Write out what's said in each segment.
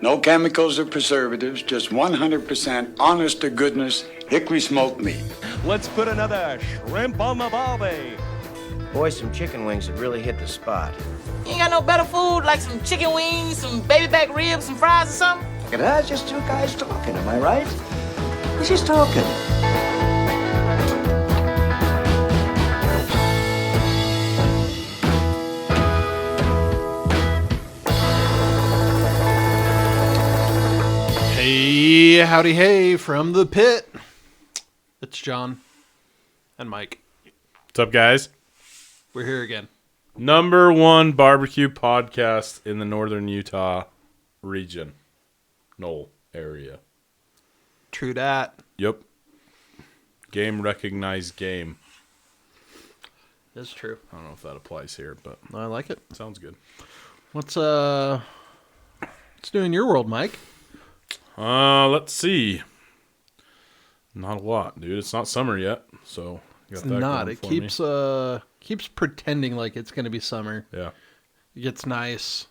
No chemicals or preservatives, just 100% honest to goodness hickory smoked meat. Let's put another shrimp on the barbie. Boy, some chicken wings would really hit the spot. You ain't got no better food like some chicken wings, some baby back ribs, some fries or something? That's just two guys talking, am I right? We're just talking. Hey, howdy, hey, from the pit. It's John and Mike. What's up, guys? We're here again. Number one barbecue podcast in the northern Utah region. Knoll area. True dat. Yep. Game recognized game. That's true. I don't know if that applies here, but I like it. sounds good. What's new in your world, Mike? Let's see. Not a lot, dude. It's not summer yet, so It's not. It keeps pretending like it's going to be summer. Yeah. It gets nice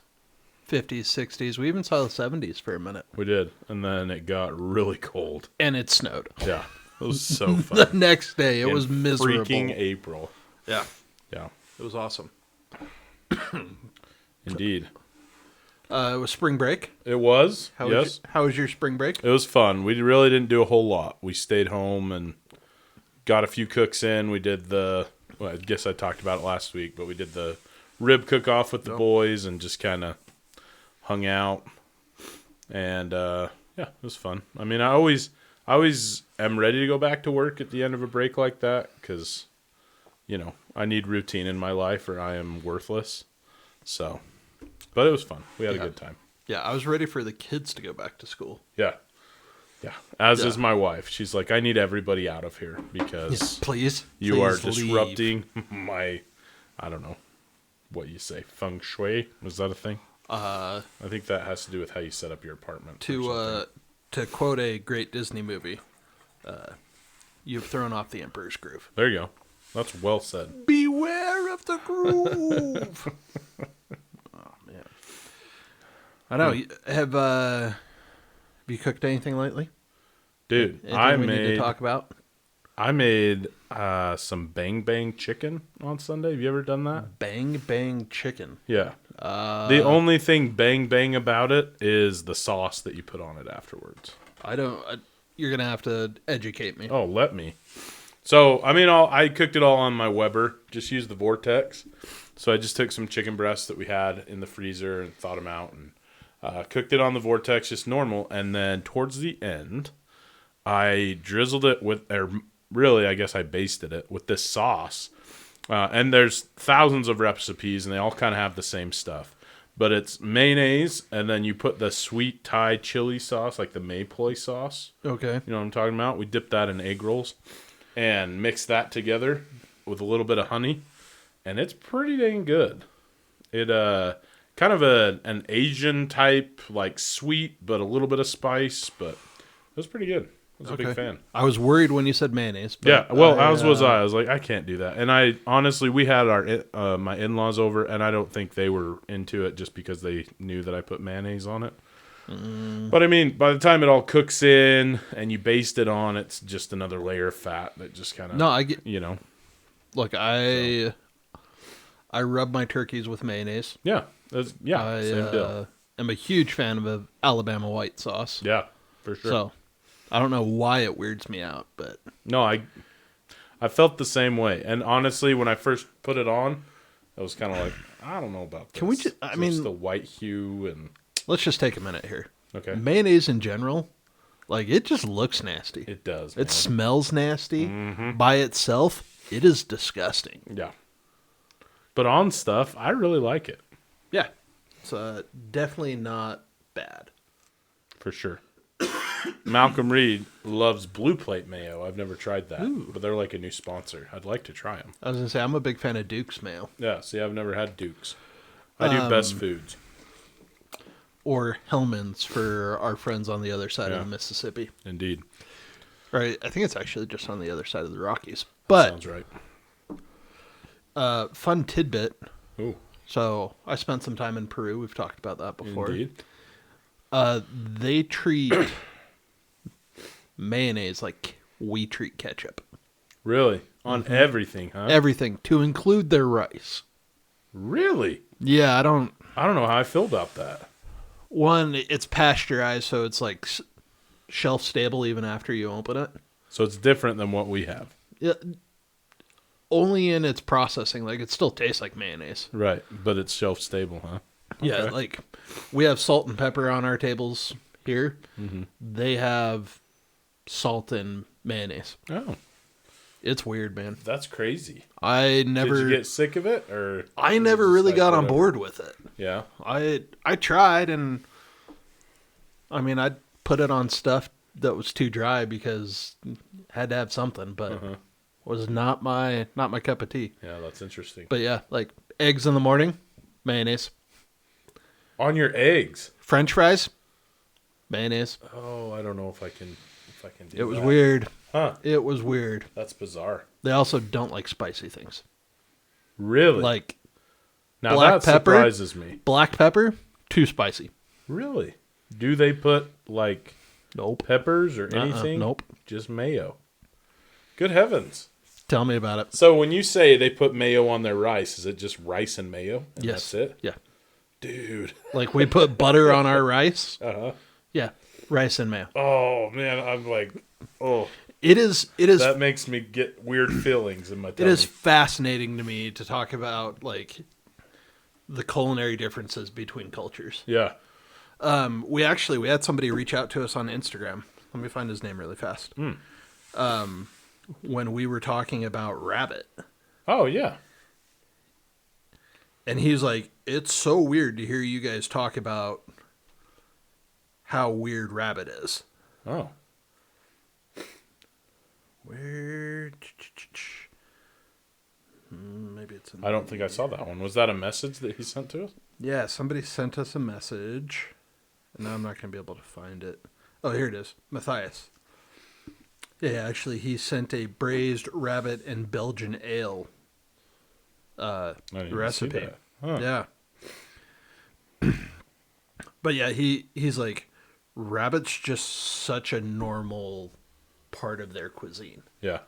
50s, 60s. We even saw the 70s for a minute. We did, and then it got really cold. And it snowed. Yeah. It was so fun. The next day, it was miserable. Freaking April. Yeah. Yeah. It was awesome. Indeed. It was spring break. It was. How was your spring break? It was fun. We really didn't do a whole lot. We stayed home and got a few cooks in. We did I guess I talked about it last week, but we did the rib cook-off with the boys and just kind of hung out. And, yeah, it was fun. I mean, I always am ready to go back to work at the end of a break like that because, you know, I need routine in my life or I am worthless. So, but it was fun. We had a good time. Yeah, I was ready for the kids to go back to school. Yeah. Yeah. As is my wife. She's like, I need everybody out of here because please are leave. disrupting my, I don't know what you say, feng shui. Was that a thing? I think that has to do with how you set up your apartment. To quote a great Disney movie, you've thrown off the Emperor's Groove. There you go. That's well said. Beware of the groove. Oh man, I know. Have you cooked anything lately? Dude, Anything we need to talk about? I made some bang bang chicken on Sunday. Have you ever done that? Bang bang chicken. Yeah. The only thing bang bang about it is the sauce that you put on it afterwards. You're gonna have to educate me. Oh, let me. So, I mean, I cooked it all on my Weber. Just used the Vortex. So I just took some chicken breasts that we had in the freezer and thawed them out and cooked it on the Vortex just normal. And then towards the end, I drizzled it with, or really, I guess I basted it with this sauce. And there's thousands of recipes, and they all kind of have the same stuff. But it's mayonnaise, and then you put the sweet Thai chili sauce, like the maypoi sauce. Okay. You know what I'm talking about? We dip that in egg rolls and mix that together with a little bit of honey, and it's pretty dang good. It kind of an Asian type, like sweet, but a little bit of spice, but it was pretty good. I was a big fan. I was worried when you said mayonnaise. But Yeah, well, as was I. I was like, I can't do that. And I honestly, we had my in-laws over, and I don't think they were into it just because they knew that I put mayonnaise on it. But I mean, by the time it all cooks in and you baste it on, it's just another layer of fat that just kind of I get. You know. Look, I rub my turkeys with mayonnaise. Yeah, same deal. I'm a huge fan of Alabama white sauce. Yeah, for sure. So I don't know why it weirds me out, but no, I felt the same way. And honestly, when I first put it on, I was kind of like, I don't know about this. Can we just? I mean, the white hue and. Let's just take a minute here. Okay. Mayonnaise in general, like it just looks nasty. It does. It smells nasty by itself. It is disgusting. Yeah. But on stuff, I really like it. Yeah. It's definitely not bad. For sure. Malcolm Reed loves Blue Plate mayo. I've never tried that, but they're like a new sponsor. I'd like to try them. I was going to say, I'm a big fan of Duke's mayo. Yeah, see, I've never had Duke's. I do Best Foods. Or Hellman's for our friends on the other side of the Mississippi. Indeed. Right. I think it's actually just on the other side of the Rockies. But sounds right. Fun tidbit. Ooh. So I spent some time in Peru. We've talked about that before. Indeed. They treat mayonnaise like we treat ketchup. Really? On everything, huh? Everything, to include their rice. Really? Yeah, I don't know how I feel about that. One, it's pasteurized, so it's like shelf stable even after you open it. So it's different than what we have. Yeah, only in its processing. Like, it still tastes like mayonnaise. Right, but it's shelf stable, huh? Yeah, Okay. like, we have salt and pepper on our tables here. Mm-hmm. They have salt and mayonnaise. Oh, It's weird, man. that's crazy. Did Did you get sick of it, or I was it never just really like got on whatever? board with it. Yeah. I tried, and I mean, I'd put it on stuff that was too dry because had to have something, but was not my cup of tea. Yeah, that's interesting. But yeah, like eggs in the morning, mayonnaise. On your eggs. French fries, mayonnaise. Oh, I don't know if I can do It was that. weird. Huh. It was weird. That's bizarre. They also don't like spicy things. Really? Like now black that pepper? surprises me. black pepper, too spicy. Really? Do they put like Nope. peppers or anything? Nope. Just mayo. Good heavens. Tell me about it. So when you say they put mayo on their rice, is it just rice and mayo? And Yes. That's it? Yeah. Dude. Like we put butter on our rice. Uh-huh. Yeah. Rice and mayo. Oh, man. I'm like, oh. It is That makes me get weird feelings in my it tummy. is fascinating to me to talk about like the culinary differences between cultures. Yeah. We had somebody reach out to us on Instagram. Let me find his name really fast. When we were talking about rabbit. Oh, yeah. And he's like, it's so weird to hear you guys talk about how weird rabbit is. Oh. Where? Maybe it's in I don't think I saw that one. Was that a message that he sent to us? Yeah, somebody sent us a message. And now I'm not going to be able to find it. Oh, here it is. Matthias. Yeah, actually, he sent a braised rabbit and Belgian ale I didn't even see recipe. that. Huh. Yeah. But yeah, he's like, rabbit's just such a normal part of their cuisine. Yeah.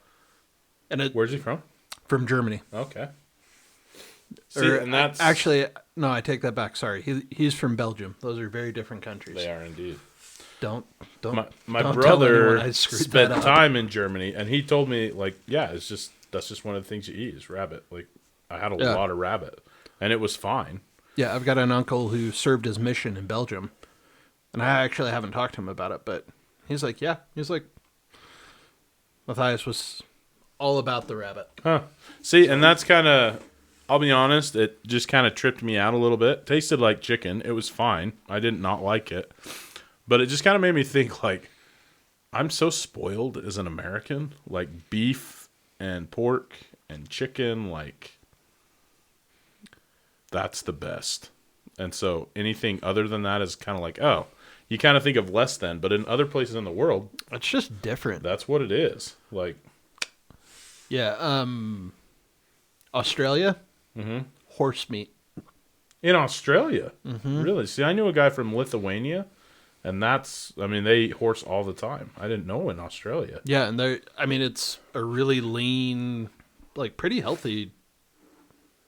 And it Where's he from? from Germany. Okay. See, and that's... Actually, no, I take that back. Sorry. He's from Belgium. Those are very different countries. They are indeed. Don't My don't tell anyone brother I screwed spent that up. time in Germany, and he told me, like, yeah, that's just one of the things you eat is rabbit. Like, I had a Yeah. lot of rabbit, and it was fine. Yeah, I've got an uncle who served his mission in Belgium, and I actually haven't talked to him about it, but he's like, Matthias was all about the rabbit. Huh. See, and that's kind of, I'll be honest, it just kind of tripped me out a little bit. Tasted like chicken. It was fine. I did not like it. But it just kind of made me think, like, I'm so spoiled as an American. Like, beef and pork and chicken, like, that's the best. And so anything other than that is kind of like, oh, you kind of think of less than. But in other places in the world, It's just different. that's what it is. Like, Yeah, Australia, horse meat. in Australia, really? See, I knew a guy from Lithuania, and they eat horse all the time. I didn't know in Australia. Yeah, and it's a really lean, like pretty healthy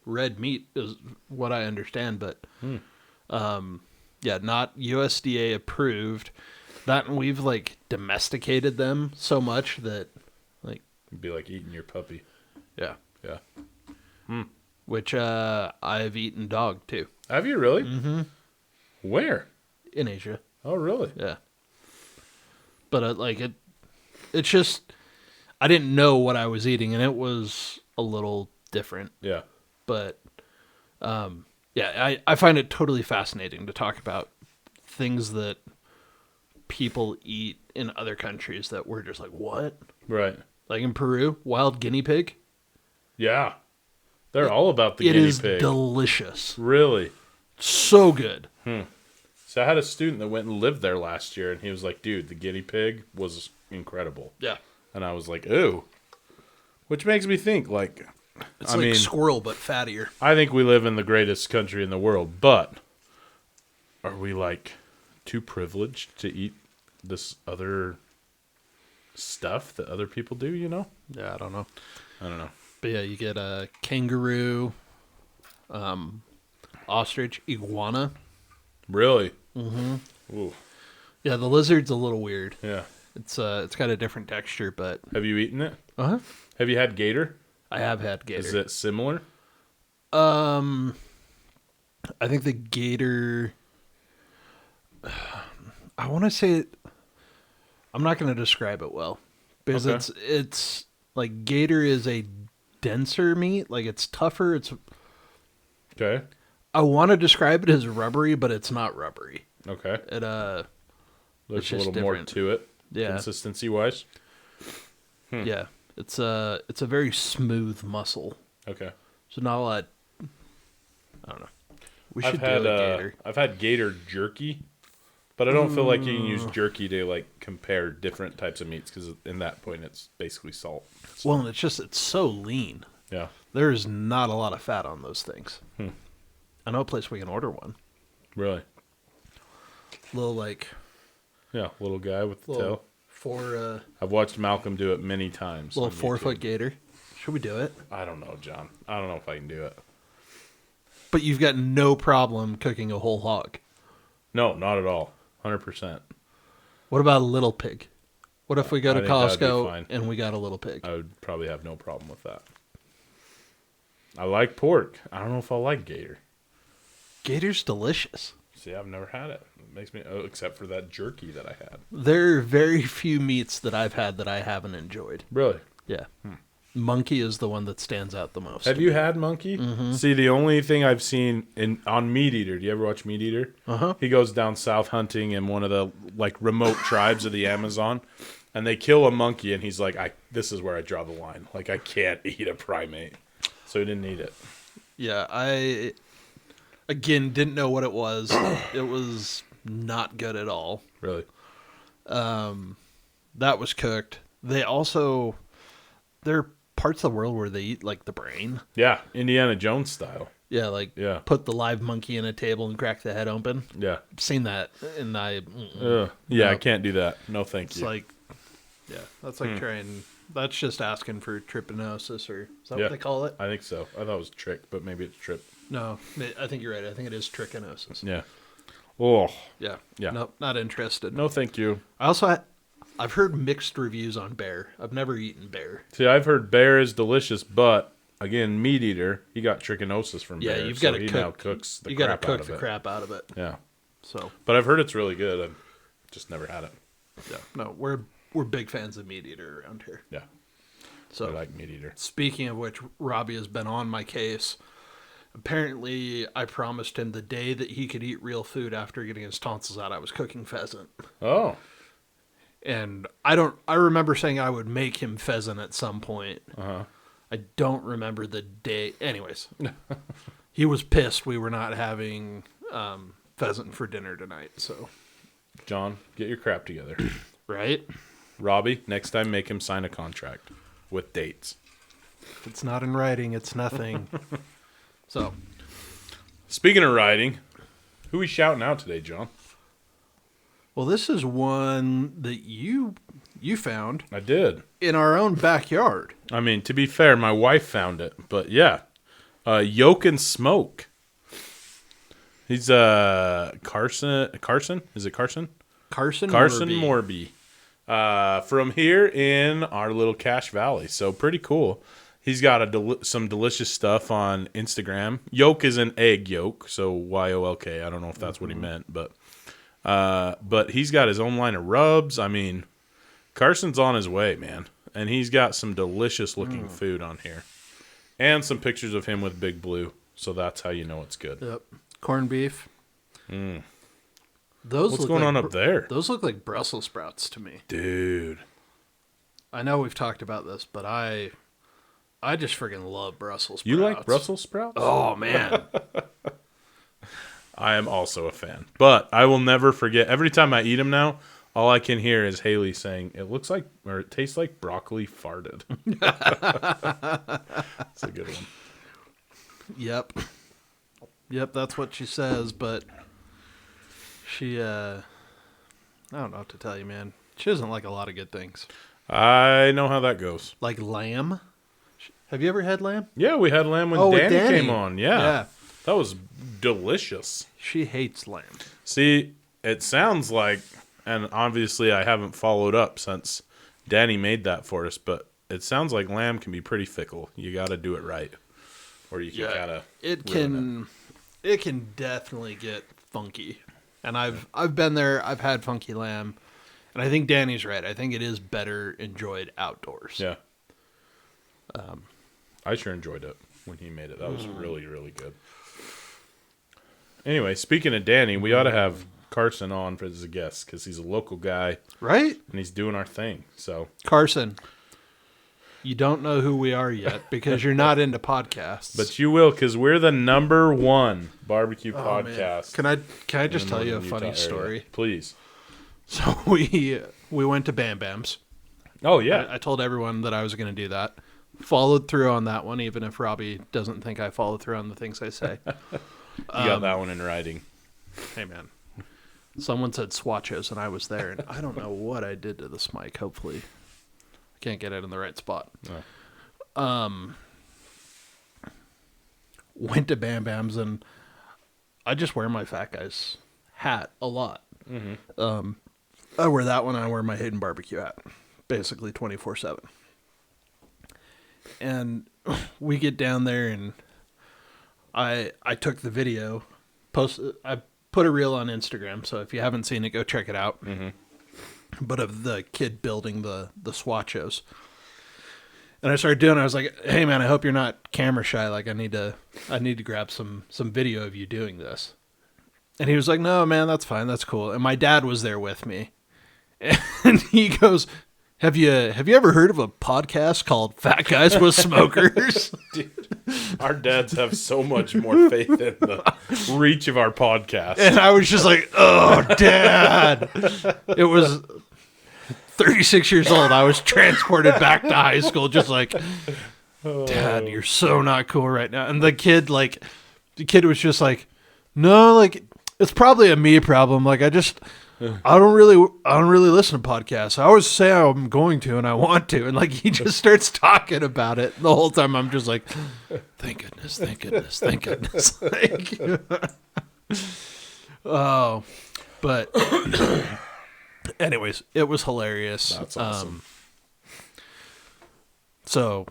red meat is what I understand, but yeah, not USDA approved. That, and we've like domesticated them so much that like, It'd be like eating your puppy. yeah, Yeah. which I've eaten dog too Have you really? Mm-hmm. Where? in Asia. Oh, really? Yeah. But it's just, I didn't know what I was eating, and it was a little different. Yeah. But, yeah, I find it totally fascinating to talk about things that people eat in other countries that we're just like, what? Right. Like in Peru, wild guinea pig. Yeah. They're all about the It guinea is pig. delicious. Really? So good. So I had a student that went and lived there last year, and he was like, dude, the guinea pig was incredible. Yeah. And I was like, ooh. Which makes me think, like, It's squirrel, but fattier. I think we live in the greatest country in the world, but are we, like, too privileged to eat this other stuff that other people do, you know? Yeah, I don't know. But yeah, you get a kangaroo, ostrich, iguana. Really? Mm-hmm. Ooh. Yeah, the lizard's a little weird. Yeah. It's got a different texture, but Have you eaten it? uh-huh. Have you had gator? I have had gator. Is it similar? I think the gator. I want to say it. I'm not going to describe it well because Okay. it's like gator is a denser meat, like it's tougher. It's. Okay. I want to describe it as rubbery, but it's not rubbery. Okay. It There's it's a just little more different. to it. Yeah. Consistency wise. Yeah, it's a very smooth muscle. Okay. So not a lot. I don't know. We should I've do a gator. I've had gator jerky, but I don't feel like you can use jerky to like compare different types of meats because in that point it's basically salt. Well, and it's so lean. Yeah. There's not a lot of fat on those things. I know a place we can order one. Really? Little like Yeah. Little guy with the tail. I've watched Malcolm do it many times. Little on 4-foot YouTube. gator. Should we do it? I don't know, John. I don't know if I can do it. But you've got no problem cooking a whole hog. No, not at all. 100%. What about a little pig? What if we go to I think that'd be Costco fine. and we got a little pig? I would probably have no problem with that. I like pork. I don't know if I'll like gator. Gator's delicious. See, I've never had it. It makes me, except for that jerky that I had. There are very few meats that I've had that I haven't enjoyed. Really? Yeah. Monkey is the one that stands out the most. Have you had monkey? Mm-hmm. See, the only thing I've seen on Meat Eater. Do you ever watch Meat Eater? Uh-huh. He goes down south hunting in one of the like remote tribes of the Amazon, and they kill a monkey, and he's like, "This is where I draw the line. Like, I can't eat a primate." So he didn't eat it. Yeah, I again didn't know what it was. It was not good at all. Really? That was cooked. There are parts of the world where they eat like the brain. Yeah, Indiana Jones style. Yeah, like Yeah. put the live monkey in a table and crack the head open. Yeah. I've seen that, and Yeah, No. I can't do that. No, thank it's you. like, yeah, that's like trying. That's just asking for trypanosis, or is that Yeah. what they call it? I think so. I thought it was trick, but maybe it's trip. No, I think you're right. I think it is trichinosis. Yeah. Oh, Yeah. Yeah. Nope, not interested. no, thank you. I've heard mixed reviews on bear. I've never eaten bear. See, I've heard bear is delicious, but again, Meat Eater, he got trichinosis from Yeah, bear. you've so got to he cook. now cooks the You got to crap out cook of the it. crap out of it. Yeah, So but I've heard it's really good. I've just never had it. yeah, no, we're big fans of meat eater around here. Yeah, So I like Meat Eater. speaking of which, Robbie has been on my case. Apparently, I promised him the day that he could eat real food after getting his tonsils out, I was cooking pheasant. Oh, And I remember saying I would make him pheasant at some point. uh-huh. I don't remember the day. Anyways, he was pissed we were not having pheasant for dinner tonight. So, John, get your crap together. right? Robbie, next time make him sign a contract with dates. If it's not in writing, it's nothing. So, Speaking of riding, who we shouting out today, John? well, this is one that you found I did. in our own backyard. I mean, to be fair, my wife found it, but yeah. Yoke and Smoke. He's Carson. Is it Carson? Carson Morby. From here in our little Cache Valley. So pretty cool. He's got some delicious stuff on Instagram. Yolk is an egg yolk, so YOLK. I don't know if that's what he meant, but he's got his own line of rubs. I mean, Carson's on his way, man. And he's got some delicious looking food on here. And some pictures of him with Big Blue. So that's how you know it's good. Yep. Corned beef. Mm. Those What's look going like on up there? Those look like Brussels sprouts to me. Dude. I know we've talked about this, but I just freaking love Brussels sprouts. You like Brussels sprouts? Oh, man. I am also a fan. But I will never forget. Every time I eat them now, all I can hear is Haley saying, it tastes like broccoli farted. It's a good one. Yep, that's what she says, but she I don't know what to tell you, man. She doesn't like a lot of good things. I know how that goes. Like lamb. Have you ever had lamb? Yeah, we had lamb when with Danny came on. Yeah. Yeah. That was delicious. She hates lamb. See, it sounds like, and obviously I haven't followed up since Danny made that for us, but it sounds like lamb can be pretty fickle. You got to do it right, or you can kind of. It can definitely get funky, and I've been there. I've had funky lamb, and I think Danny's right. I think it is better enjoyed outdoors. Yeah. I sure enjoyed it when he made it. That was really, really good. Anyway, speaking of Danny, we ought to have Carson on as a guest because he's a local guy, Right? and he's doing our thing. So Carson, you don't know who we are yet because you're not into podcasts. But you will, because we're the #1 barbecue Man. podcast. Can I just in tell the you a Northern funny Utah story? area. Please. So we went to Bam Bam's. Oh, yeah. I told everyone that I was going to do that. Followed through on that one, even if Robbie doesn't think I follow through on the things I say. You got that one in writing. Hey, man. Someone said swatches, and I was there, and I don't know what I did to this mic. Hopefully, I can't get it in the right spot. No. Went to Bam Bam's, and I just wear my fat guy's hat a lot. Mm-hmm. I wear that one, and I wear my Hayden barbecue hat, basically 24/7. And we get down there, and I took the video, I put a reel on Instagram, so if you haven't seen it, go check it out. Mm-hmm. But of the kid building the swatchos. And I started doing it. I was like, hey, man, I hope you're not camera shy. Like, I need to grab some video of you doing this. And he was like, no, man, that's fine. That's cool. And my dad was there with me. And he goes, Have you ever heard of a podcast called Fat Guys with Smokers? Dude, our dads have so much more faith in the reach of our podcast. And I was just like, oh, Dad. It was 36 years old. I was transported back to high school just like, Dad, you're so not cool right now. And the kid was just like, no, like, it's probably a me problem. Like, I don't really listen to podcasts. I always say I'm going to and I want to, and like he just starts talking about it the whole time. I'm just like, thank goodness, thank goodness, thank goodness. Like, oh, but anyways, it was hilarious. That's awesome. So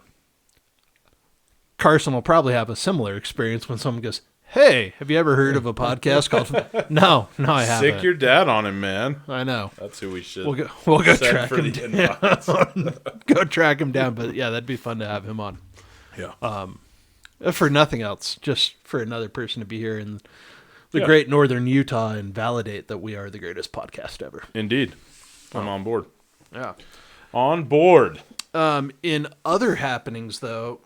Carson will probably have a similar experience when someone goes, hey, have you ever heard of a podcast called... No, I haven't. Sick your dad on him, man. I know. That's who we should. We'll go send track for him the down. Go track him down. But yeah, that'd be fun to have him on. Yeah. For nothing else, just for another person to be here in the great northern Utah and validate that we are the greatest podcast ever. Indeed. I'm on board. Yeah. On board. In other happenings, though,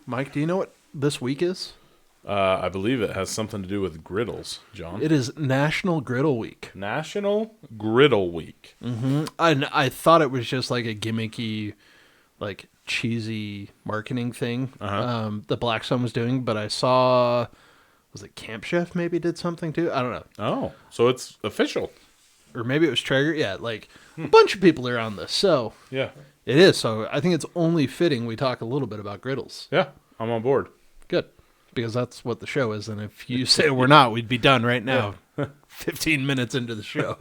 Mike, do you know what this week is? I believe it has something to do with griddles, John. It is National Griddle Week. National Griddle Week. Mm-hmm. And I thought it was just like a gimmicky, like cheesy marketing thing that Blackstone was doing, but I saw, was it Camp Chef maybe did something too? I don't know. Oh, so it's official. Or maybe it was Traeger. Yeah, like a bunch of people are on this. So Yeah. it is. So I think it's only fitting we talk a little bit about griddles. Yeah, I'm on board. Good. Because that's what the show is. And if you say we're not, we'd be done right now. 15 minutes into the show.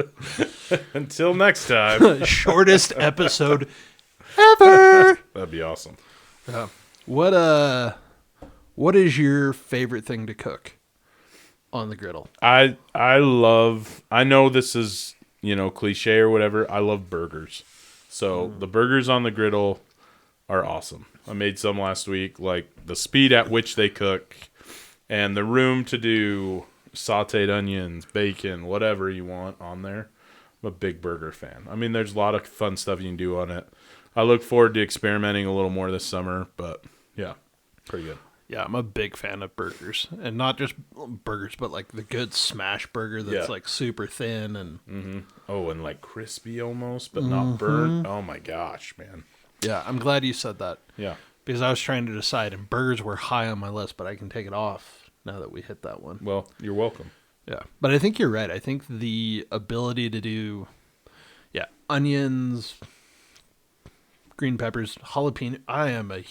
Until next time. Shortest episode ever. That'd be awesome. What is your favorite thing to cook on the griddle? I know this is, cliche or whatever. I love burgers. So the burgers on the griddle are awesome. I made some last week, like the speed at which they cook and the room to do sauteed onions, bacon, whatever you want on there. I'm a big burger fan. I mean, there's a lot of fun stuff you can do on it. I look forward to experimenting a little more this summer, but yeah, pretty good. Yeah, I'm a big fan of burgers, and not just burgers, but like the good smash burger that's like super thin and Oh, and like crispy almost, but not burnt. Oh my gosh, man. Yeah, I'm glad you said that. Yeah. Because I was trying to decide, and burgers were high on my list, but I can take it off now that we hit that one. Well, you're welcome. Yeah, but I think you're right. I think the ability to do onions, green peppers, jalapeno. I am a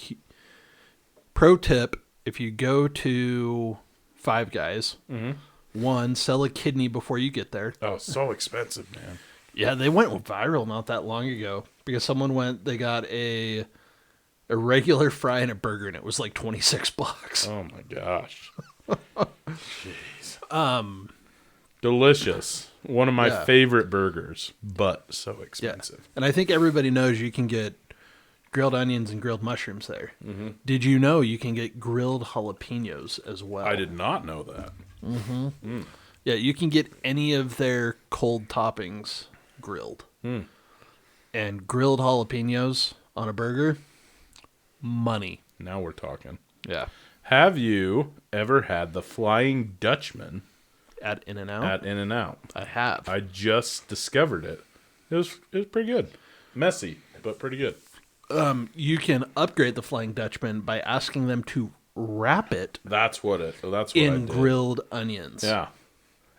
pro tip. If you go to Five Guys, one, sell a kidney before you get there. Oh, so expensive, man. Yeah, they went viral not that long ago because they got a regular fry and a burger, and it was like $26. Oh my gosh. Jeez. Delicious. One of my favorite burgers, but so expensive. Yeah. And I think everybody knows you can get grilled onions and grilled mushrooms there. Mm-hmm. Did you know you can get grilled jalapenos as well? I did not know that. Mm-hmm. Mm. Yeah, you can get any of their cold toppings grilled. Mm. And grilled jalapenos on a burger, money. Now we're talking. Yeah. Have you ever had the Flying Dutchman at In-N-Out? At In-N-Out. I have. I just discovered it. It was pretty good. Messy, but pretty good. You can upgrade the Flying Dutchman by asking them to wrap it. That's what I in did. Grilled onions. Yeah.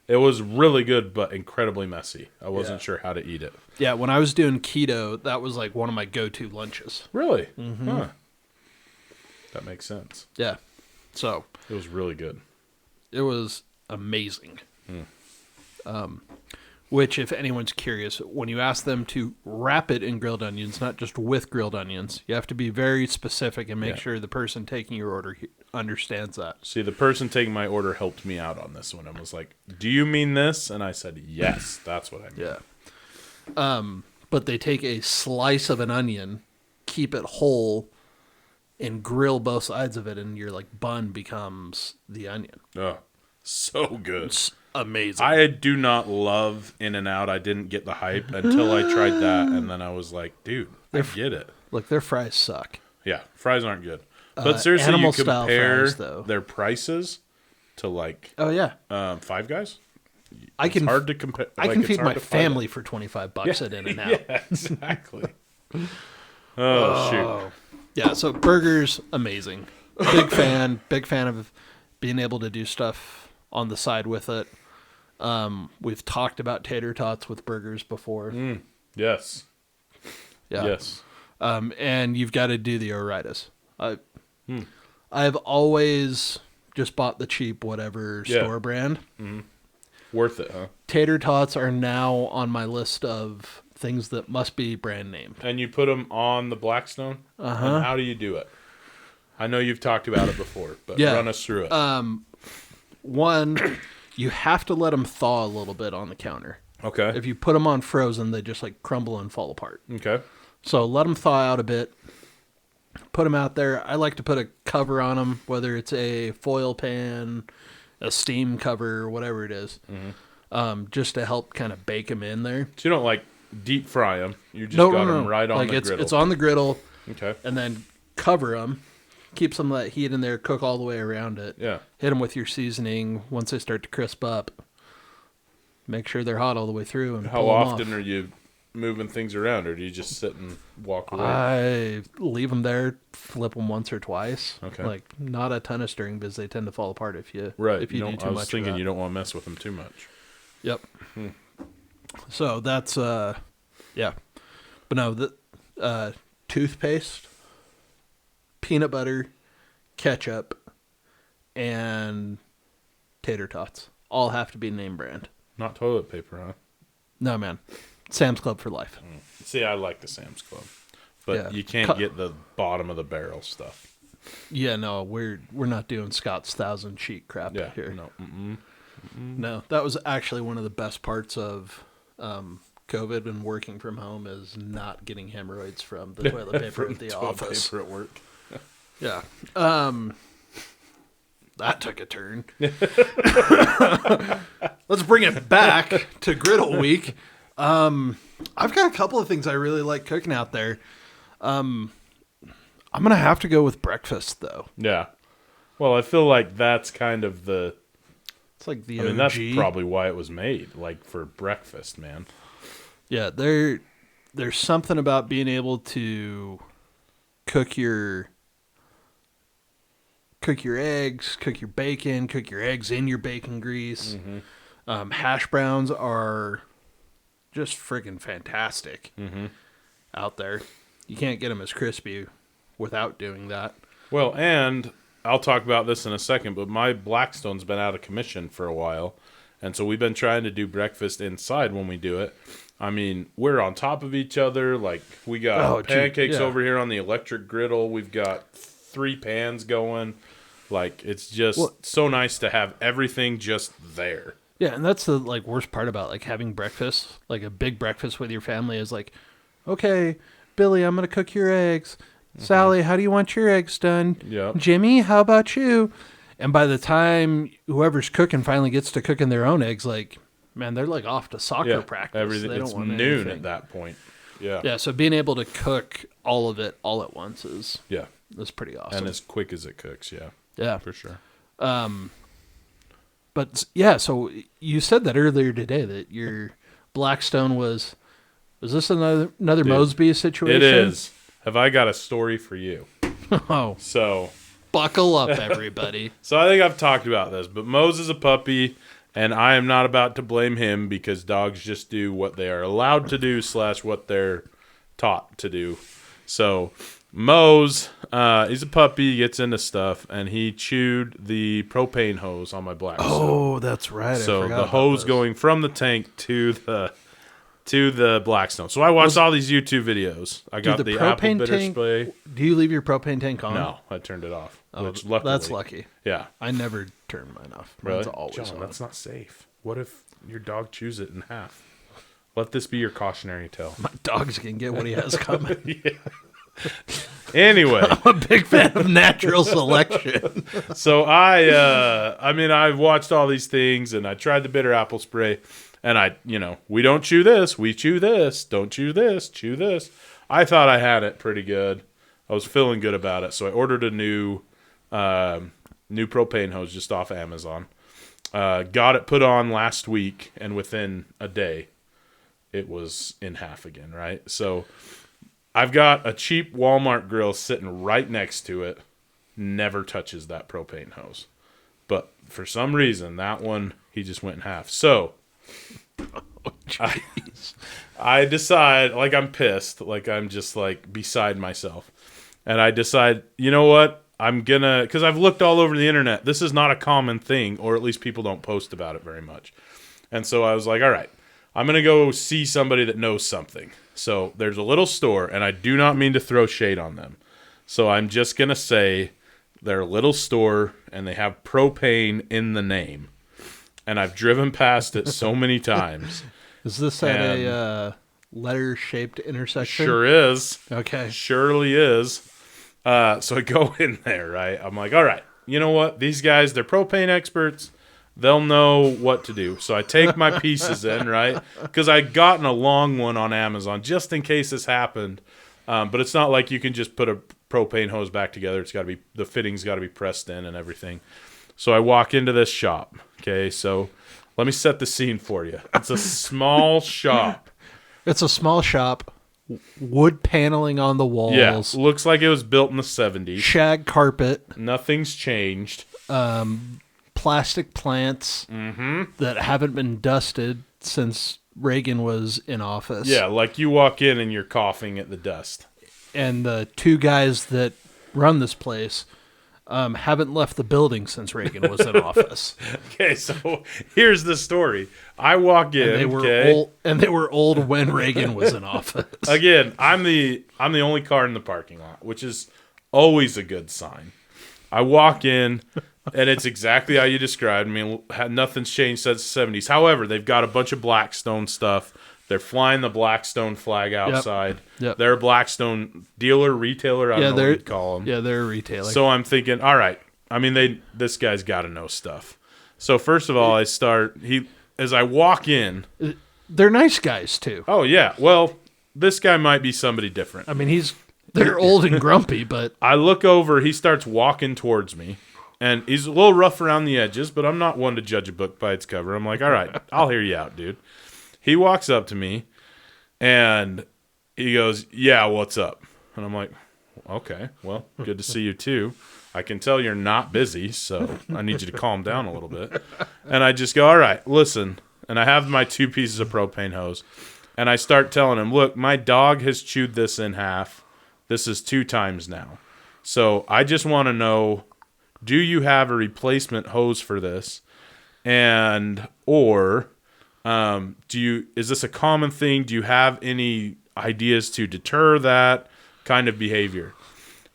It was really good, but incredibly messy. I wasn't sure how to eat it. Yeah, when I was doing keto, that was like one of my go-to lunches. Really? Mm-hmm. Huh. That makes sense. Yeah. So. It was really good. It was amazing. Which, if anyone's curious, when you ask them to wrap it in grilled onions, not just with grilled onions, you have to be very specific and make sure the person taking your order understands that. See, the person taking my order helped me out on this one and was like, "Do you mean this?" And I said, "Yes, that's what I mean." Yeah. But they take a slice of an onion, keep it whole, and grill both sides of it, and your like bun becomes the onion. Oh, so good. It's amazing. I do not love In-N-Out. I didn't get the hype until I tried that, and then I was like, dude, I get it. Look, their fries suck. Yeah, fries aren't good. But seriously, you compare their prices to like Five Guys? It's hard to compare. I can feed my family for $25 at In-N-Out. Yeah, exactly. Shoot. Yeah, so burgers, amazing. Big fan of being able to do stuff on the side with it. We've talked about tater tots with burgers before. Yes. Yeah. Yes. And you've got to do the Oritas. I've always just bought the cheap whatever store brand. Mm-hmm. Worth it, huh? Tater tots are now on my list of things that must be brand name. And you put them on the Blackstone? Uh-huh. And how do you do it? I know you've talked about it before, but run us through it. One, you have to let them thaw a little bit on the counter. Okay. If you put them on frozen, they just like crumble and fall apart. Okay. So let them thaw out a bit. Put them out there. I like to put a cover on them, whether it's a foil pan, a steam cover, whatever it is, just to help kind of bake them in there. So you don't like deep fry them. You just got them right on the griddle. It's on the griddle. Okay. And then cover them. Keep some of that heat in there. Cook all the way around it. Yeah. Hit them with your seasoning. Once they start to crisp up, make sure they're hot all the way through. And how often are you moving things around, or do you just sit and walk away? I leave them there, flip them once or twice. Okay. Like not a ton of stirring because they tend to fall apart if you If you do too much. I was thinking you don't want to mess with them too much. Yep. So that's yeah, but no, the toothpaste, peanut butter, ketchup, and tater tots all have to be name brand. Not toilet paper, huh? No, man. Sam's Club for life. See, I like the Sam's Club, but you can't get the bottom of the barrel stuff. Yeah, no, we're not doing Scott's 1,000 sheet crap here. No. No, that was actually one of the best parts of COVID and working from home is not getting hemorrhoids from the toilet paper at the office. Paper at work. Yeah. That took a turn. Let's bring it back to Griddle Week. I've got a couple of things I really like cooking out there. I'm going to have to go with breakfast, though. Yeah. Well, I feel like that's kind of the... It's like the OG. I mean, that's probably why it was made, like for breakfast, man. Yeah, there's something about being able to cook your eggs, cook your bacon, cook your eggs in your bacon grease. Hash browns are just friggin' fantastic out there. You can't get them as crispy without doing that. Well, and I'll talk about this in a second, but my Blackstone's been out of commission for a while. And so we've been trying to do breakfast inside when we do it. I mean, we're on top of each other. Like, we got pancakes over here on the electric griddle. We've got 3 pans going. Like, it's just so nice to have everything just there. Yeah, and that's the like worst part about like having breakfast, like a big breakfast with your family is like, okay, Billy, I'm going to cook your eggs. Sally, how do you want your eggs done? Yeah. Jimmy, how about you? And by the time whoever's cooking finally gets to cooking their own eggs, like, man, they're like off to soccer practice. Everything. They don't It's want noon anything. at that point. Yeah. Yeah, so being able to cook all of it all at once is pretty awesome. And as quick as it cooks, yeah, for sure. But yeah, so you said that earlier today that your Blackstone was this another Dude, Mosby situation? It is. Have I got a story for you? Oh, So, buckle up, everybody. so I think I've talked about this, but Mose is a puppy, and I am not about to blame him because dogs just do what they are allowed to do / what they're taught to do. So Mose, he's a puppy, gets into stuff, and he chewed the propane hose on my Blackstone. Oh, that's right. So the hose going from the tank to the Blackstone. So I watched all these YouTube videos. I got the apple bitter tank, spray. Do you leave your propane tank on? No, I turned it off. Oh, Which luckily, that's lucky. Yeah. I never turn mine off. Really? Mine's always John, on. that's not safe. What if your dog chews it in half? Let this be your cautionary tale. My dog's can get what he has coming. Anyway, I'm a big fan of natural selection. so I watched all these things and I tried the bitter apple spray and we don't chew this, we chew this, don't chew this, chew this. I thought I had it pretty good. I was feeling good about it. So I ordered a new propane hose just off Amazon. Got it put on last week and within a day it was in half again, right? So I've got a cheap Walmart grill sitting right next to it. Never touches that propane hose. But for some reason, that one, he just went in half. So I decide, like I'm pissed, like I'm just like beside myself. And I decide, you know what? Because I've looked all over the internet. This is not a common thing, or at least people don't post about it very much. And so I was like, all right, I'm going to go see somebody that knows something. So there's a little store, and I do not mean to throw shade on them. So I'm just going to say they're a little store, and they have propane in the name. And I've driven past it so many times. Is this at a letter-shaped intersection? Sure is. Okay. Surely is. So I go in there, right? I'm like, all right, you know what? These guys, they're propane experts. They'll know what to do. So I take my pieces in, right? Because I'd gotten a long one on Amazon just in case this happened. But it's not like you can just put a propane hose back together. It's got to be, the fitting's got to be pressed in and everything. So I walk into this shop. Okay, so let me set the scene for you. It's a small shop. It's a small shop. Wood paneling on the walls. Yeah, looks like it was built in the 70s. Shag carpet. Nothing's changed. Plastic plants that haven't been dusted since Reagan was in office. Yeah, like you walk in and you're coughing at the dust. And the 2 guys that run this place haven't left the building since Reagan was in office. Okay, so here's the story. I walk in, and they were old when Reagan was in office. Again, I'm the only car in the parking lot, which is always a good sign. I walk in, and it's exactly how you described. I mean, nothing's changed since the 70s. However, they've got a bunch of Blackstone stuff. They're flying the Blackstone flag outside. Yep. They're a Blackstone dealer, retailer, I don't know what you'd call them. Yeah, they're a retailer. So I'm thinking, all right. I mean, this guy's got to know stuff. So first of all, as I walk in. They're nice guys, too. Oh, yeah. Well, this guy might be somebody different. I mean, they're old and grumpy, but... I look over, he starts walking towards me, and he's a little rough around the edges, but I'm not one to judge a book by its cover. I'm like, all right, I'll hear you out, dude. He walks up to me, and he goes, yeah, what's up? And I'm like, okay, well, good to see you too. I can tell you're not busy, so I need you to calm down a little bit. And I just go, all right, listen. And I have my 2 pieces of propane hose. And I start telling him, look, my dog has chewed this in half. This is 2 times now. So I just want to know, do you have a replacement hose for this? And, or, is this a common thing? Do you have any ideas to deter that kind of behavior?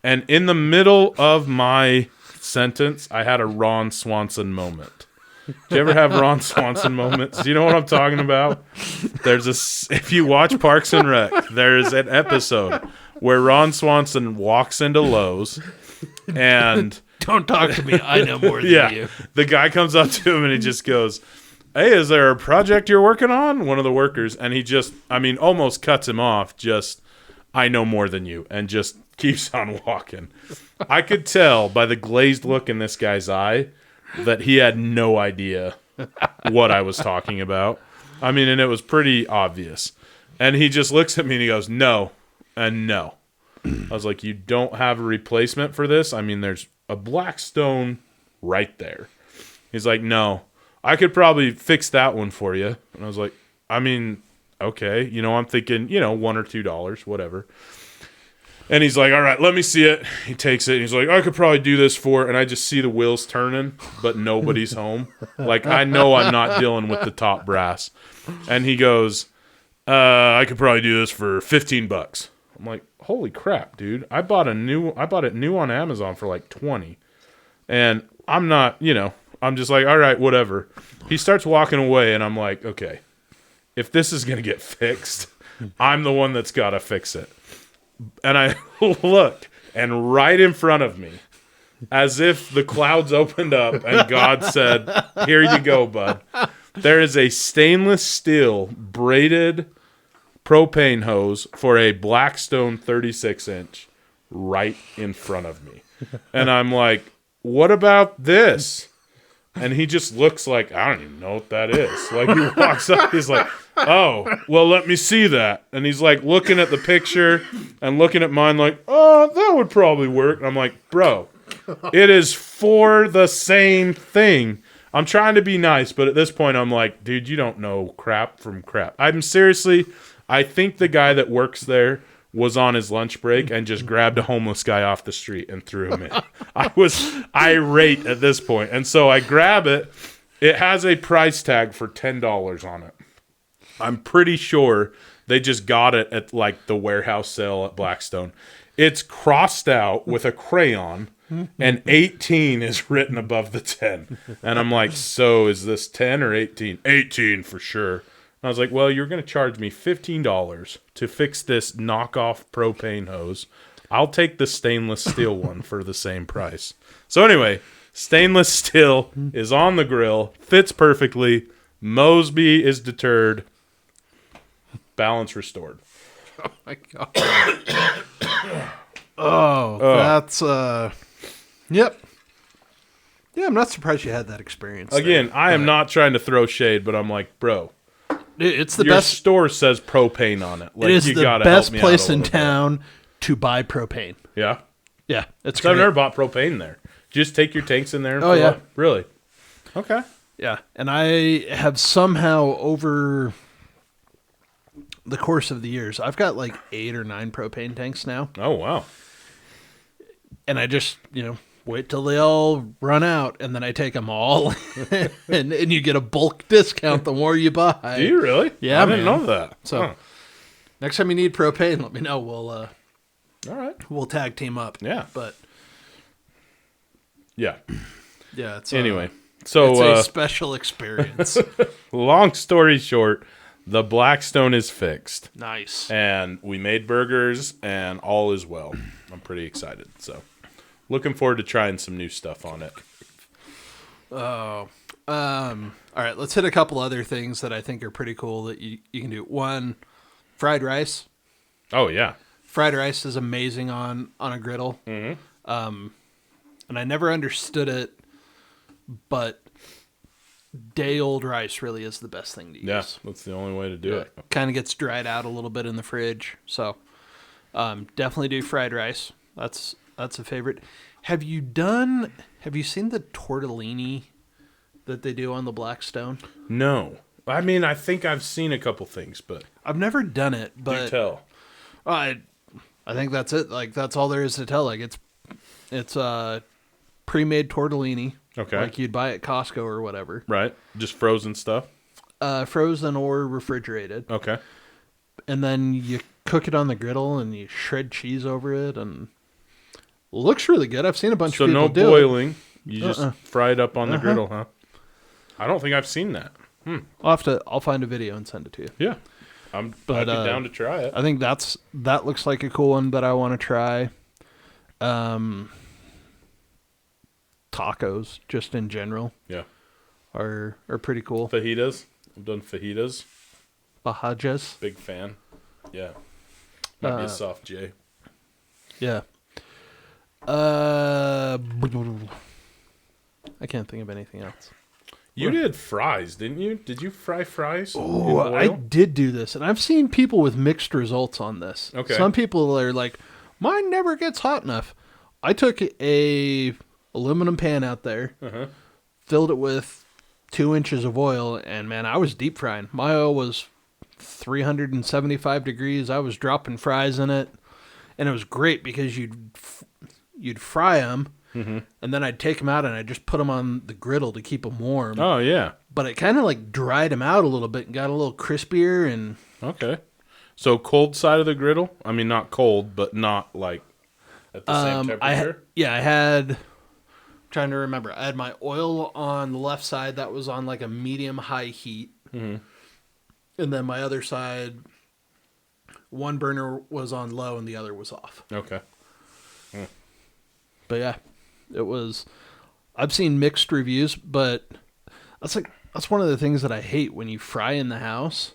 And in the middle of my sentence, I had a Ron Swanson moment. Do you ever have Ron Swanson moments? Do you know what I'm talking about? If you watch Parks and Rec, there's an episode where Ron Swanson walks into Lowe's and Don't talk to me. I know more than you. The guy comes up to him and he just goes, hey, is there a project you're working on? One of the workers. And he just, almost cuts him off. Just, I know more than you. And just keeps on walking. I could tell by the glazed look in this guy's eye that he had no idea what I was talking about. And it was pretty obvious. And he just looks at me and he goes, no, and no. I was like, you don't have a replacement for this? There's a Blackstone right there. He's like, no, I could probably fix that one for you. And I was like, okay. I'm thinking, $1 or $2, whatever. And he's like, all right, let me see it. He takes it. And he's like, I could probably do this for, and I just see the wheels turning, but nobody's home. Like, I know I'm not dealing with the top brass. And he goes, I could probably do this for $15. I'm like, holy crap, dude. I bought it new on Amazon for like 20. And I'm not, I'm just like, all right, whatever. He starts walking away and I'm like, okay, if this is going to get fixed, I'm the one that's got to fix it. And I looked, and right in front of me, as if the clouds opened up and God said, here you go, bud. There is a stainless steel braided propane hose for a Blackstone 36-inch right in front of me. And I'm like, what about this? And he just looks like, I don't even know what that is. Like, he walks up, he's like, oh, well, let me see that. And he's like looking at the picture and looking at mine like, oh, that would probably work. And I'm like, bro, it is for the same thing. I'm trying to be nice, but at this point I'm like, dude, you don't know crap from crap. I think the guy that works there was on his lunch break and just grabbed a homeless guy off the street and threw him in. I was irate at this point. And so I grab it. It has a price tag for $10 on it. I'm pretty sure they just got it at like the warehouse sale at Blackstone. It's crossed out with a crayon and 18 is written above the 10. And I'm like, so is this 10 or 18? 18 for sure. I was like, well, you're going to charge me $15 to fix this knockoff propane hose. I'll take the stainless steel one for the same price. So anyway, stainless steel is on the grill, fits perfectly. Mosby is deterred. Balance restored. Oh, my God. That's, yep. Yeah, I'm not surprised you had that experience. Again, I am not trying to throw shade, but I'm like, bro. It's the Your best store says propane on it. Like, it is you the gotta best help me place out a in little bit. town to buy propane. Yeah. Yeah, it's So I've great. never bought propane there. Just take your tanks in there and Oh, fill yeah. up. Really? Okay. Yeah, and I have somehow over the course of the years, I've got like 8 or 9 propane tanks now, Oh, wow. and I just wait till they all run out, and then I take them all, and you get a bulk discount the more you buy. Do you really? Yeah, I didn't man. know that. So Huh. next time you need propane, let me know. All right. We'll tag team up. Yeah. But Yeah. yeah, it's Anyway, so it's a special experience. long story short, the Blackstone is fixed, Nice. and we made burgers, and all is well. I'm pretty excited. So, looking forward to trying some new stuff on it. All right, let's hit a couple other things that I think are pretty cool that you can do. One, fried rice. Oh yeah. Fried rice is amazing on a griddle. Mm-hmm. And I never understood it, but day-old rice really is the best thing to use. Yeah, that's the only way to do it. Kind of gets dried out a little bit in the fridge. So definitely do fried rice. That's a favorite. Have you seen the tortellini that they do on the Blackstone? No. I mean, I think I've seen a couple things, but I've never done it, do but tell. I think that's it. Like, that's all there is to tell. Like, it's pre-made tortellini. Okay. Like you'd buy at Costco or whatever. Right. Just frozen stuff. Frozen or refrigerated. Okay. And then you cook it on the griddle and you shred cheese over it, and looks really good. I've seen a bunch So of people no do boiling. it. You just fry it up on the griddle, huh? I don't think I've seen that. I'll find a video and send it to you. Yeah. I'd be down to try it. I think that looks like a cool one that I want to try. Tacos, just in general, Yeah. are pretty cool. Fajitas. I've done fajitas. Bahajas. Big fan. Yeah. Might be a soft J. Yeah. I can't think of anything else. You did fries, didn't you? Did you fry fries? Oh, I did do this, and I've seen people with mixed results on this. Okay. Some people are like, mine never gets hot enough. I took a aluminum pan out there, filled it with 2 inches of oil, and man, I was deep frying. My oil was 375 degrees. I was dropping fries in it, and it was great because you'd fry them, and then I'd take them out and I'd just put them on the griddle to keep them warm. Oh, yeah. But it kind of like dried them out a little bit and got a little crispier. And Okay. So cold side of the griddle? I mean, not cold, but not like at the same temperature? I had, I'm trying to remember, I had my oil on the left side that was on like a medium-high heat. And then my other side, one burner was on low and the other was off. Okay. But yeah, it was, I've seen mixed reviews, but that's one of the things that I hate when you fry in the house.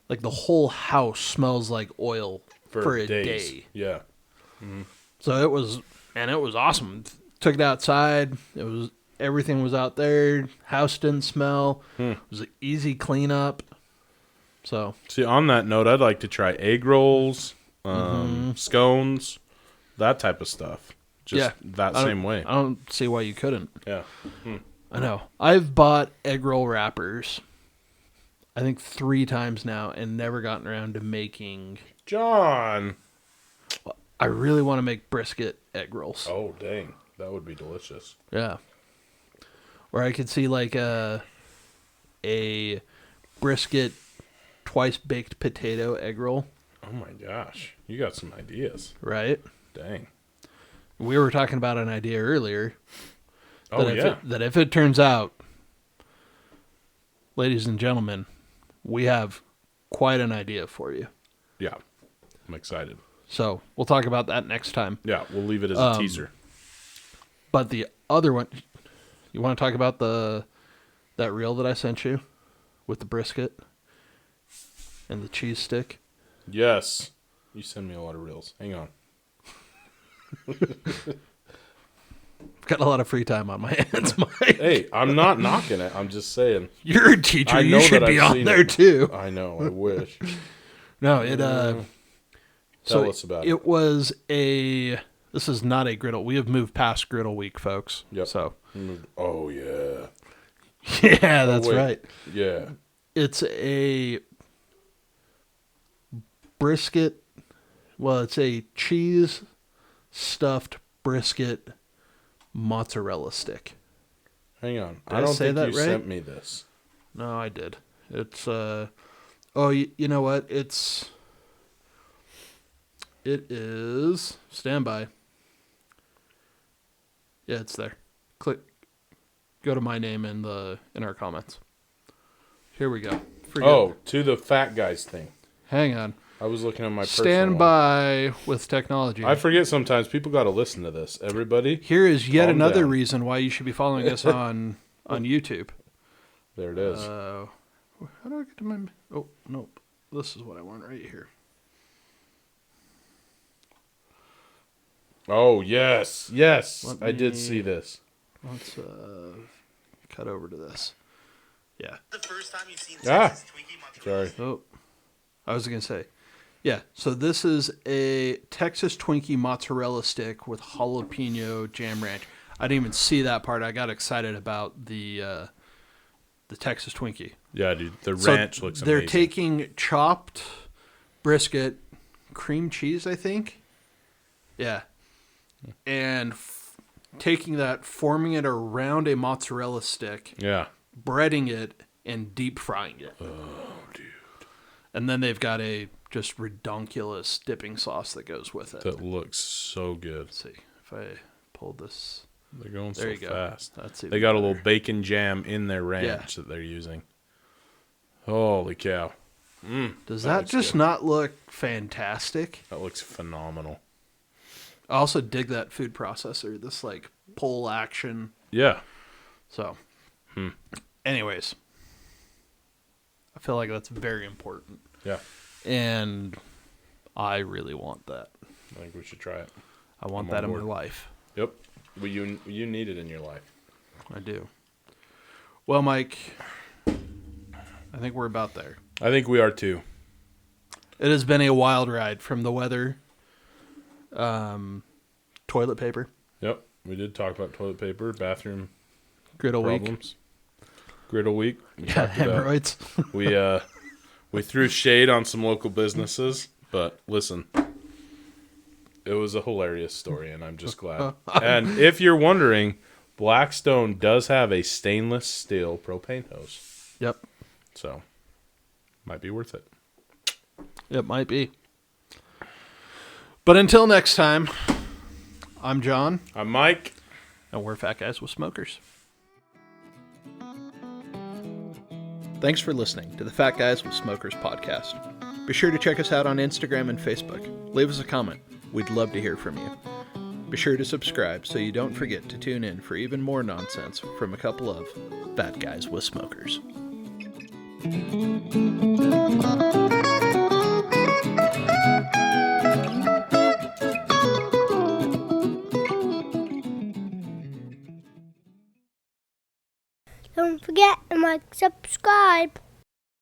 Like the whole house smells like oil for a day. Yeah. So it was awesome. Took it outside. Everything was out there. House didn't smell. It was an easy cleanup. So See, on that note, I'd like to try egg rolls, scones, that type of stuff. Just that same way. I don't see why you couldn't. Yeah. I know. I've bought egg roll wrappers, I think 3 times now, and never gotten around to making. John. I really want to make brisket egg rolls. Oh, dang. That would be delicious. Yeah. Or I could see like a brisket twice baked potato egg roll. Oh, my gosh. You got some ideas. Right? Dang. We were talking about an idea earlier. That if it turns out, ladies and gentlemen, we have quite an idea for you. Yeah. I'm excited. So we'll talk about that next time. Yeah, we'll leave it as a teaser. But the other one, you want to talk about that reel that I sent you with the brisket and the cheese stick? Yes. You send me a lot of reels. Hang on. I've got a lot of free time on my hands, Mike. Hey, I'm not knocking it. I'm just saying. You're a teacher. I know You should that be I've on seen there it. too. I know. I wish. No, Tell us about it. It was this is not a griddle. We have moved past griddle week, folks. Yep. So. Oh, yeah. Yeah, that's wait. right. Yeah. It's a brisket. Well, it's a cheese stuffed brisket mozzarella stick. Hang on. Did I don't say think that you right? sent me this. No, I did. It's you know what? It is standby. Yeah, it's there. Go to my name in our comments. Here we go. To the fat guys thing. Hang on. I was looking at my personal Stand one. by with technology. I forget sometimes. People got to listen to this. Everybody. Here is yet Calm another down. reason why you should be following us on YouTube. There it is. How do I get to my... Oh, nope. This is what I want right here. Oh, yes. Yes. I did see this. Let's cut over to this. Yeah. The first time you've seen Ah. Texas Twinkie mozzarella. Sorry. Oh, I was going to say. Yeah, so this is a Texas Twinkie mozzarella stick with jalapeno jam ranch. I didn't even see that part. I got excited about the Texas Twinkie. Yeah, dude. The So ranch looks they're amazing. taking chopped brisket, cream cheese, I think. Yeah. And taking that, forming it around a mozzarella stick, Yeah. breading it, and deep frying it. Oh, dude. And then they've got a just redonkulous dipping sauce that goes with it. That looks so good. Let's see if I pull this. They're going There so you go. fast. That's They got a little bacon jam in their ranch that they're using. Holy cow. Does that that looks just good. not look fantastic? That looks phenomenal. I also dig that food processor. This like pull action. Yeah. So, anyways, I feel like that's very important, Yeah. and I really want that. I think we should try it. I want I'm that on in my board. life. Yep. Well, you need it in your life. I do. Well, Mike, I think we're about there. I think we are too. It has been a wild ride from the weather, toilet paper, Yep. We did talk about toilet paper, bathroom griddle week, problems. Griddle week. We yeah, talked about- hemorrhoids. we threw shade on some local businesses, but listen, it was a hilarious story, and I'm just glad. And if you're wondering, Blackstone does have a stainless steel propane hose, Yep, so might be worth it. it might be. But until next time, I'm John, I'm Mike. and we're Fat Guys with Smokers. Thanks for listening to the Fat Guys with Smokers podcast. Be sure to check us out on Instagram and Facebook. Leave us a comment. We'd love to hear from you. Be sure to subscribe so you don't forget to tune in for even more nonsense from a couple of Fat Guys with Smokers. Don't forget to like, subscribe.